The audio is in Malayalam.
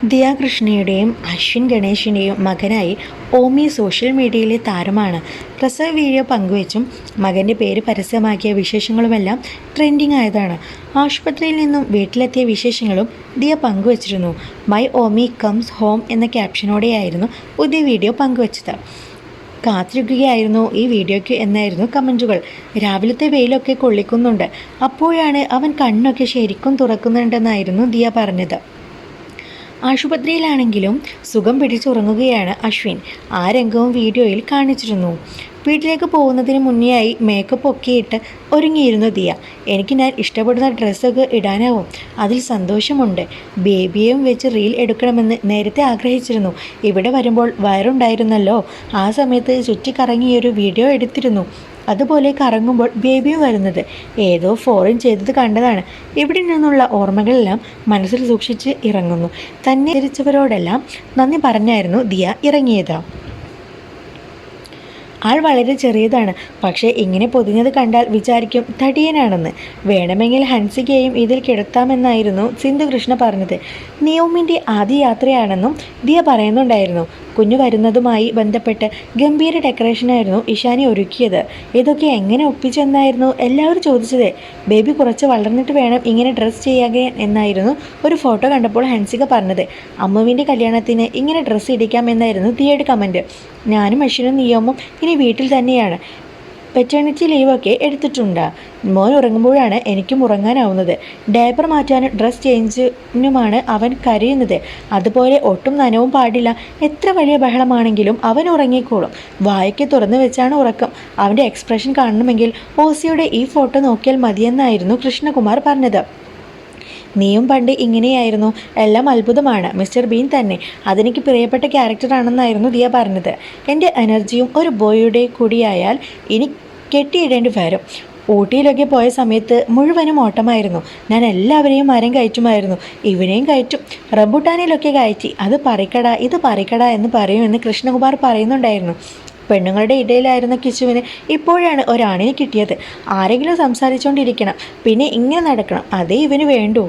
ദിയ കൃഷ്ണയുടെയും അശ്വിൻ ഗണേഷിൻ്റെയും മകനായി ഓമി സോഷ്യൽ മീഡിയയിലെ താരമാണ്. പ്രസവ വീഡിയോ പങ്കുവച്ചും മകൻ്റെ പേര് പരസ്യമാക്കിയ വിശേഷങ്ങളുമെല്ലാം ട്രെൻഡിങ് ആയതാണ്. ആശുപത്രിയിൽ നിന്നും വീട്ടിലെത്തിയ വിശേഷങ്ങളും ദിയ പങ്കുവച്ചിരുന്നു. മൈ ഓമി കംസ് ഹോം എന്ന ക്യാപ്ഷനോടെയായിരുന്നു പുതിയ വീഡിയോ പങ്കുവച്ചത്. കാത്തിരിക്കുകയായിരുന്നു ഈ വീഡിയോയ്ക്ക് എന്നായിരുന്നു കമൻറ്റുകൾ. രാവിലത്തെ വെയിലൊക്കെ കൊള്ളിക്കുന്നുണ്ട്, അപ്പോഴാണ് അവൻ കണ്ണൊക്കെ ശരിക്കും തുറക്കുന്നുണ്ടെന്നായിരുന്നു ദിയ പറഞ്ഞത്. ആശുപത്രിയിലാണെങ്കിലും സുഖം പിടിച്ചുറങ്ങുകയാണ് അശ്വിൻ. ആ രംഗവും വീഡിയോയിൽ കാണിച്ചിരുന്നു. വീട്ടിലേക്ക് പോകുന്നതിന് മുന്നേയായി മേക്കപ്പ് ഒക്കെ ഇട്ട് ഒരുങ്ങിയിരുന്നു ദിയ. എനിക്ക് ഞാൻ ഇഷ്ടപ്പെടുന്ന ഡ്രസ്സൊക്കെ ഇടാനാവും, അതിൽ സന്തോഷമുണ്ട്. ബേബിയെയും വെച്ച് റീൽ എടുക്കണമെന്ന് നേരത്തെ ആഗ്രഹിച്ചിരുന്നു. ഇവിടെ വരുമ്പോൾ വയറുണ്ടായിരുന്നല്ലോ, ആ സമയത്ത് ചുറ്റിക്കറങ്ങിയൊരു വീഡിയോ എടുത്തിരുന്നു. അതുപോലെ കറങ്ങുമ്പോൾ ബേബിയും വരുന്നത് ഏതോ ഫോറിൻ ചെയ്തത് കണ്ടതാണ്. ഇവിടെ നിന്നുള്ള ഓർമ്മകളെല്ലാം മനസ്സിൽ സൂക്ഷിച്ച് ഇറങ്ങുന്നു. തന്നെ ധരിച്ചവരോടെല്ലാം നന്ദി പറഞ്ഞായിരുന്നു ദിയ ഇറങ്ങിയത്. ആൾ വളരെ ചെറിയതാണ്, പക്ഷേ ഇങ്ങനെ പൊതിഞ്ഞത് കണ്ടാൽ വിചാരിക്കും തടിയനാണെന്ന്. വേണമെങ്കിൽ ഹൻസികയെയും ഇതിൽ കിടത്താമെന്നായിരുന്നു സിന്ധു കൃഷ്ണ പറഞ്ഞത്. നിയോമിൻ്റെ ആദ്യ യാത്രയാണെന്നും ദിയ പറയുന്നുണ്ടായിരുന്നു. കുഞ്ഞു വരുന്നതുമായി ബന്ധപ്പെട്ട് ഗംഭീര ഡെക്കറേഷനായിരുന്നു ഇഷാനി ഒരുക്കിയത്. ഇതൊക്കെ എങ്ങനെ ഒപ്പിച്ചെന്നായിരുന്നു എല്ലാവരും ചോദിച്ചത്. ബേബി കുറച്ച് വളർന്നിട്ട് വേണം ഇങ്ങനെ ഡ്രസ്സ് ചെയ്യാൻ എന്നായിരുന്നു ഒരു ഫോട്ടോ കണ്ടപ്പോൾ ഹൻസിക പറഞ്ഞത്. അമ്മുവിൻ്റെ കല്യാണത്തിന് ഇങ്ങനെ ഡ്രസ്സ് ഇടിക്കാമെന്നായിരുന്നു ദിയയുടെ കമൻറ്റ്. ഞാനും അശ്വിനും നിയോമും ഇനി വീട്ടിൽ തന്നെയാണ്. പെറ്റേണിറ്റി ലീവൊക്കെ എടുത്തിട്ടുണ്ട്. മോൻ ഉറങ്ങുമ്പോഴാണ് എനിക്കും ഉറങ്ങാനാവുന്നത്. ഡയപ്പർ മാറ്റാനും ഡ്രസ് ചേഞ്ചിനുമാണ് അവൻ കരയുന്നത്. അതുപോലെ ഒട്ടും നനവും പാടില്ല. എത്ര വലിയ ബഹളമാണെങ്കിലും അവൻ ഉറങ്ങിക്കോളും. വായൊക്കെ തുറന്നു വെച്ചാണ് ഉറക്കം. അവൻ്റെ എക്സ്പ്രഷൻ കാണണമെങ്കിൽ ഓസിയുടെ ഈ ഫോട്ടോ നോക്കിയാൽ മതിയെന്നായിരുന്നു കൃഷ്ണകുമാർ പറഞ്ഞത്. നീയും പണ്ട് ഇങ്ങനെയായിരുന്നു, എല്ലാം അത്ഭുതമാണ്. മിസ്റ്റർ ബീൻ തന്നെ അതെനിക്ക് പ്രിയപ്പെട്ട ക്യാരക്ടറാണെന്നായിരുന്നു ദിയ പറഞ്ഞത്. എൻ്റെ എനർജിയും ഒരു ബോയുടെ കൂടിയായാൽ ഇനി കെട്ടിയിടേണ്ടി വരും. ഊട്ടിയിലൊക്കെ പോയ സമയത്ത് മുഴുവനും ഓട്ടമായിരുന്നു. ഞാൻ എല്ലാവരെയും മരം കയറ്റുമായിരുന്നു, ഇവനെയും കയറ്റും. റംബുട്ടാനിലൊക്കെ കയറ്റി അത് പറിക്കട ഇത് പറിക്കട എന്ന് പറയുമെന്ന് കൃഷ്ണകുമാർ പറയുന്നുണ്ടായിരുന്നു. പെണ്ണുങ്ങളുടെ ഇടയിലായിരുന്ന കിച്ചുവിന് ഇപ്പോഴാണ് ഒരാണിനെ കിട്ടിയത്. ആരെങ്കിലും സംസാരിച്ചുകൊണ്ടിരിക്കണം, പിന്നെ ഇങ്ങനെ നടക്കണം, അതേ ഇവന് വേണ്ടൂ.